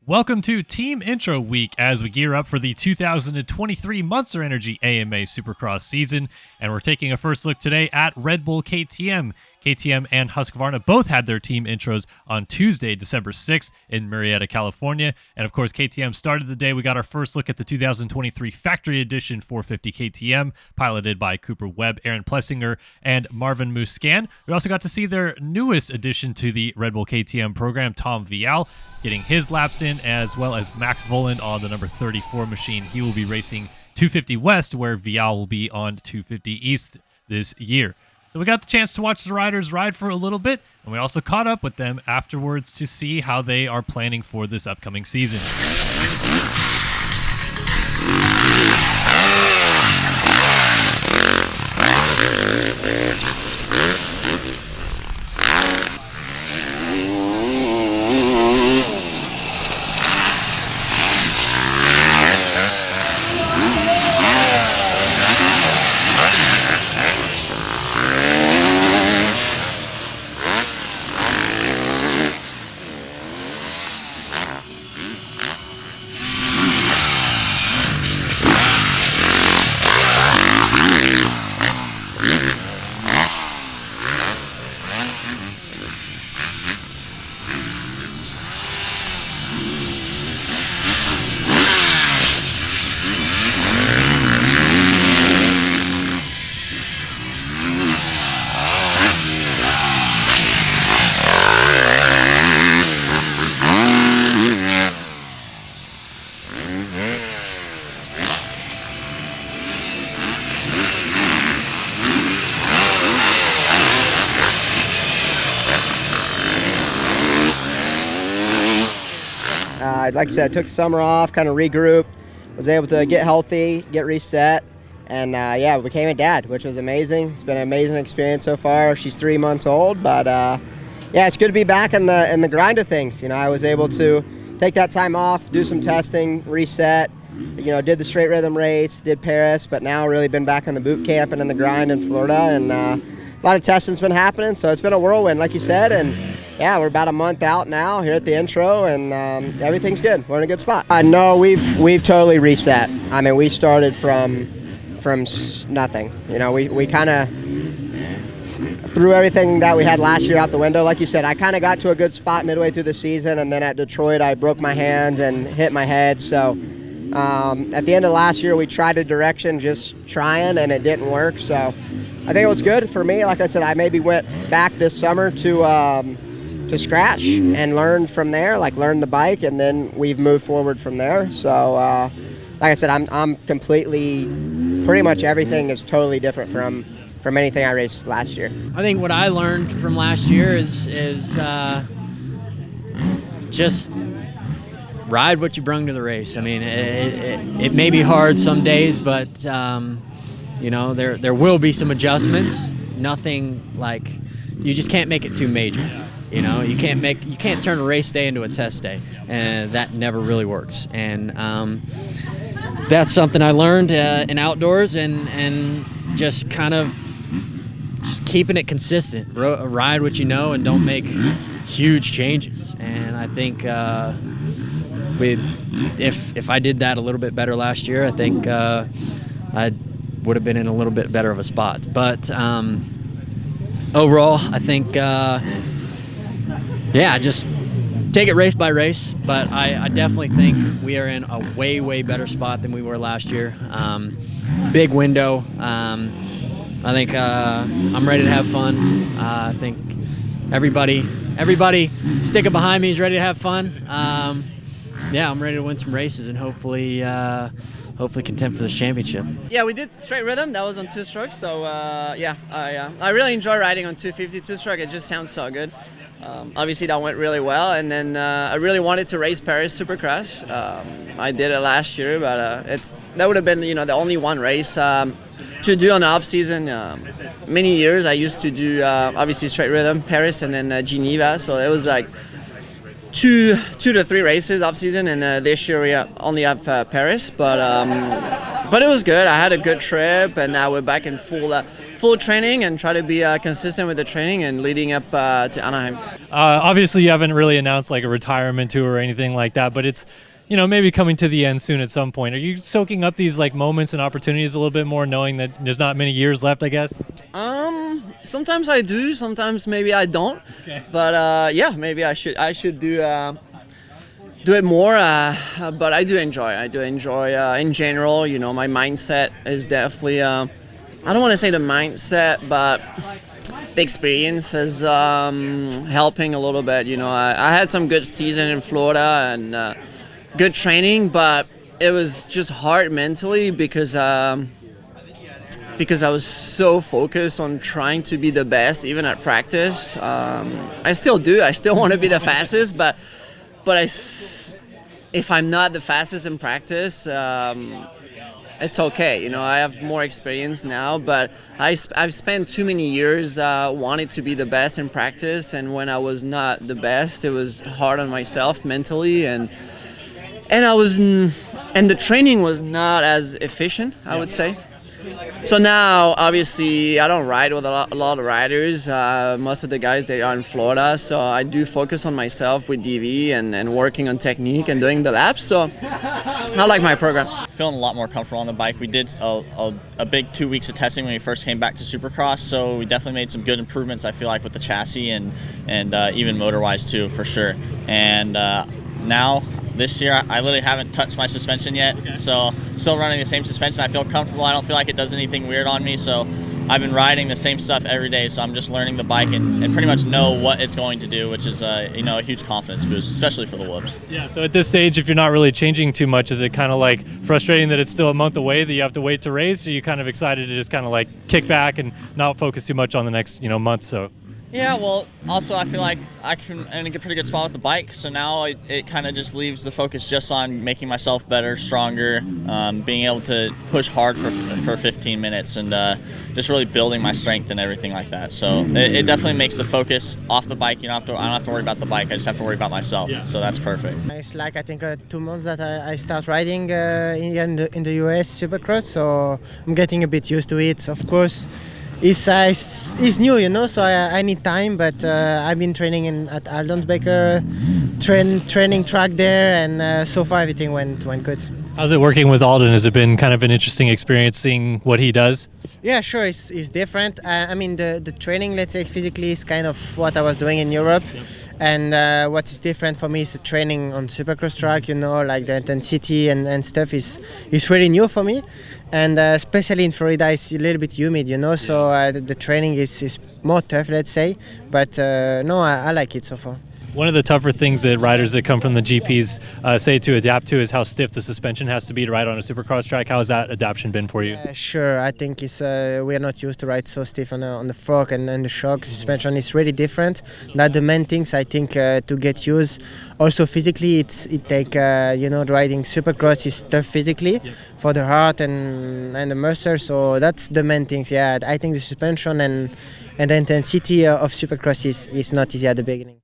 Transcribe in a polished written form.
Welcome to Team Intro Week as we gear up for the 2023 Monster Energy AMA Supercross season, and we're taking a first look today at Red Bull KTM. KTM and Husqvarna both had their team intros on Tuesday, December 6th in Murrieta, California. And of course, KTM started the day. We got our first look at the 2023 Factory Edition 450 KTM, piloted by Cooper Webb, Aaron Plessinger, and Marvin Musquin. We also got to see their newest addition to the Red Bull KTM program, Tom Vialle, getting his laps in, as well as Max Vohland on the number 34 machine. He will be racing 250 West, where Vialle will be on 250 East this year. So we got the chance to watch the riders ride for a little bit, and we also caught up with them afterwards to see how they are planning for this upcoming season. Like I said, I took the summer off, kind of regrouped, was able to get healthy, get reset, and became a dad, which was amazing. It's been an amazing experience so far. She's 3 months old, but it's good to be back in the grind of things. You know, I was able to take that time off, do some testing, reset. You know, did the straight rhythm race, did Paris, but now really been back in the boot camp and in the grind in Florida, and a lot of testing's been happening, so it's been a whirlwind, like you said, and yeah, we're about a month out now here at the intro, and everything's good. We're in a good spot. No, we've totally reset. I mean, we started from nothing. You know, we kind of threw everything that we had last year out the window. Like you said, I kind of got to a good spot midway through the season, and then at Detroit, I broke my hand and hit my head. So at the end of last year, we tried a direction, just trying, and it didn't work. So I think it was good for me. Like I said, I maybe went back this summer to scratch and learn from there, like learn the bike, and then we've moved forward from there. So like I said, I'm completely, pretty much everything is totally different from anything I raced last year. I think what I learned from last year is just ride what you brung to the race. I mean, it may be hard some days, but you know, there will be some adjustments. Nothing like, you just can't make it too major. You know, you can't turn a race day into a test day, and that never really works. And that's something I learned in outdoors, and just kind of just keeping it consistent. Ride what you know, and don't make huge changes. And I think if I did that a little bit better last year, I think I would have been in a little bit better of a spot. But overall, I think. Just take it race by race, but I definitely think we are in a way, way better spot than we were last year. Big window. I think I'm ready to have fun. I think everybody sticking behind me is ready to have fun. I'm ready to win some races and hopefully contend for this championship. Yeah, we did straight rhythm. That was on 2-stroke. So I really enjoy riding on 250 2-stroke. It just sounds so good. Obviously that went really well, and then I really wanted to race Paris Supercross. I did it last year, but that would have been the only one race to do on the off season. Many years I used to do obviously straight rhythm, Paris, and then Geneva. So it was like two to three races off season, and this year we only have Paris. But but it was good. I had a good trip, and now we're back in full training and try to be consistent with the training and leading up to Anaheim. Obviously, you haven't really announced like a retirement tour or anything like that, but it's, you know, maybe coming to the end soon at some point. Are you soaking up these like moments and opportunities a little bit more, knowing that there's not many years left, I guess? Sometimes I do, sometimes maybe I don't. Okay. But yeah, maybe I should do it more. But I do enjoy in general. You know, my mindset is definitely. I don't want to say the mindset, but the experience is helping a little bit. You know, I had some good season in Florida and good training, but it was just hard mentally because I was so focused on trying to be the best, even at practice. I still do. I still want to be the fastest, but if I'm not the fastest in practice, it's okay. You know, I have more experience now, but I've spent too many years wanting to be the best in practice, and when I was not the best, it was hard on myself mentally, and the training was not as efficient, I would say. So now, obviously, I don't ride with a lot of riders. Most of the guys, they are in Florida, so I do focus on myself with DV and working on technique and doing the laps. So I like my program. Feeling a lot more comfortable on the bike. We did a big 2 weeks of testing when we first came back to Supercross, so we definitely made some good improvements, I feel like, with the chassis and even motor-wise too, for sure. And now, this year, I literally haven't touched my suspension yet, so still running the same suspension. I feel comfortable. I don't feel like it does anything weird on me, so I've been riding the same stuff every day, so I'm just learning the bike and pretty much know what it's going to do, which is a huge confidence boost, especially for the whoops. Yeah, so at this stage, if you're not really changing too much, is it kind of like frustrating that it's still a month away, that you have to wait to race, or are you kind of excited to just kind of like kick back and not focus too much on the next month so? Yeah, well, also I feel like I'm in a pretty good spot with the bike, so now it kind of just leaves the focus just on making myself better, stronger, being able to push hard for 15 minutes and just really building my strength and everything like that. So it definitely makes the focus off the bike. I don't have to worry about the bike, I just have to worry about myself. Yeah. So that's perfect. It's like I think 2 months that I start riding in the US Supercross, so I'm getting a bit used to it. Of course, it's new, so I need time, but I've been training at Aldonsbaker training track there, and so far everything went good. How's it working with Alden? Has it been kind of an interesting experience seeing what he does? Yeah, sure, it's different. I mean, the training, let's say, physically is kind of what I was doing in Europe. Yep. And what is different for me is the training on Supercross track, like the intensity and stuff is really new for me. And especially in Florida, it's a little bit humid, so the training is more tough, let's say. But no, I like it so far. One of the tougher things that riders that come from the GPs say to adapt to is how stiff the suspension has to be to ride on a Supercross track. How has that adaptation been for you? Sure, I think it's we are not used to ride so stiff on the fork and the shock. Suspension is really different. That's the main things I think to get used. Also physically, it take riding Supercross is tough physically. Yep. For the heart and the muscle. So that's the main things. Yeah, I think the suspension and the intensity of Supercross is not easy at the beginning.